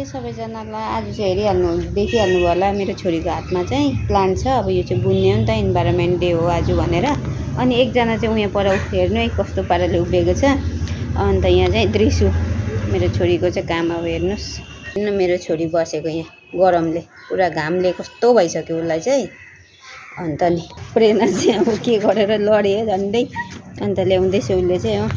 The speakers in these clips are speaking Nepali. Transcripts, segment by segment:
सबैजनालाई। आज चाहिँ देखिहाल्नु होला मेरो छोरीको हातमा चाहिँ प्लान्ट छ। अब यो चाहिँ बुन्ने हो नि त, इन्भाइरोमेन्ट डे हो आज भनेर। अनि एकजना चाहिँ उहाँ पर हेर्नु है कस्तो पाराले उभिएको छ। अन्त यहाँ चाहिँ दृश्य मेरो छोरीको चाहिँ काम अब हेर्नुहोस्। मेरो छोरी बसेको यहाँ गरमले पुरा घामले कस्तो भइसक्यो उसलाई चाहिँ। अन्त नि प्रेरणा चाहिँ अब के गरेर लड्यो झन्डै। अन्त ल्याउँदैछ उसले चाहिँ हो।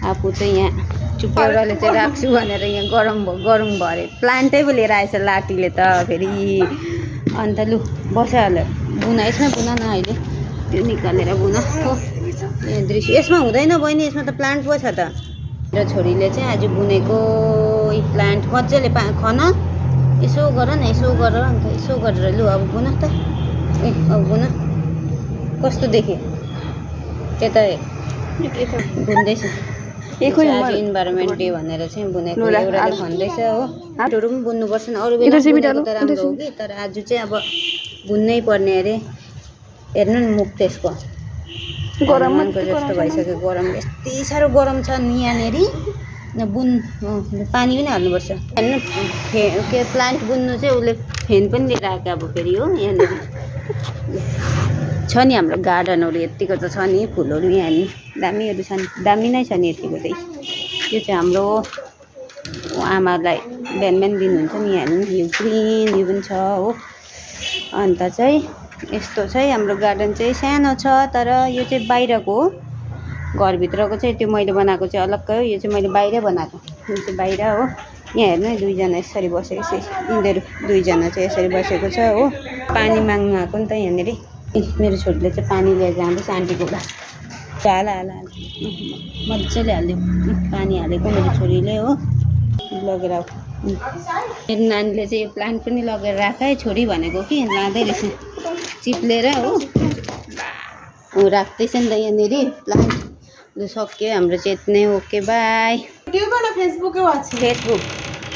आफू चाहिँ यहाँ चुपौराले चाहिँ राख्छु भनेर यहाँ गरौँ भरे प्लान्टै पो लिएर आएछ लाटीले त फेरि। अन्त लु बसाइहाल्यो बुन, यसमा बुन न अहिले, त्यो निकालेर बुन हो। यहाँ दृश्य यसमा हुँदैन बहिनी, यसमा त प्लान्ट पो छ त। मेरो छोरीले चाहिँ आज बुनेको प्लान्ट मजाले खन, यसो गर न, यसो गर, अन्त यसो गरेर लु अब बुन त। ए अब बुन कस्तो देख्यो त्यता बुन्दैछ। आज इन्भाइरोमेन्ट डे भनेर चाहिँ बुनेको एउटाले भन्दैछ हो। हातहरू पनि बुन्नुपर्छ नि, अरू बेला बुनेको त राम्रो हो कि, तर आज चाहिँ अब बुन्नै पर्ने अरे। हेर्नु नि मुख त्यसको गरमको जस्तो भइसक्यो। गरम यति साह्रो गरम छ नि यहाँनिर। पानी पनि हाल्नुपर्छ। हेर्नु के प्लान्ट बुन्नु चाहिँ उसले फेन पनि लिएर आएको अब फेरि हो। यहाँनिर छ नि हाम्रो गार्डनहरू यत्तिको त छ नि, फुलहरू यहाँ नि दामीहरू छ नि, दामी नै छ नि यतिको चाहिँ। यो चाहिँ हाम्रो आमालाई बिहान बिहान दिनुहुन्छ नि, यहाँ हेर्नु यो ग्रिन यो पनि छ हो। अन्त चाहिँ यस्तो चाहिँ हाम्रो गार्डन चाहिँ सानो छ, तर यो चाहिँ बाहिरको हो। घरभित्रको चाहिँ त्यो मैले बनाएको चाहिँ अलग्गै हो, यो चाहिँ मैले बाहिरै बनाएको। यो चाहिँ बाहिर हो। यहाँ हेर्नु है दुईजना यसरी बसेको छ, यिनीहरू दुईजना चाहिँ यसरी बसेको छ हो। पानी माग्नु आएको नि त यहाँनिर। मेरो छोरीले चाहिँ पानी लिएर जाँदैछ आन्टीको गा। हाल मजाले हालिदियो, पानी हालेको मेरो छोरीले हो। लगेर आऊ। मेरो नानीले चाहिँ यो प्लान्ट पनि लगेर राख है छोरी भनेको कि, लाँदै रहेछ चिप्लेर हो। राख्दैछ नि त यहाँनिर प्लान्ट। लु सक्यो हाम्रो चाहिँ यति नै, ओके बाई। ইউটিউবে না ফেসবুকেও আছে? फेसबुक।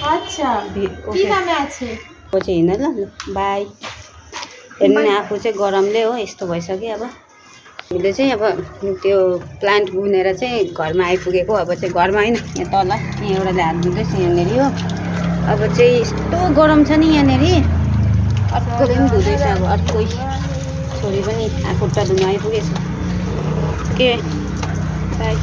আচ্ছা, কি নামে আছে? को चाहिँ हिँड ल, बाई। हेर्नु नि आफू चाहिँ गरमले हो यस्तो भइसक्यो। अब हामीले चाहिँ अब त्यो प्लान्ट बुनेर चाहिँ घरमा आइपुगेको। अब चाहिँ घरमा होइन, यहाँ तल यहाँ एउटाले हात धुँदैछ यहाँनिर हो। अब चाहिँ यस्तो गरम छ नि यहाँनिर, अर्कोले पनि धुँदैछ। अब अर्कै छोरी पनि खुट्टा धुन आइपुगेछ के बाई।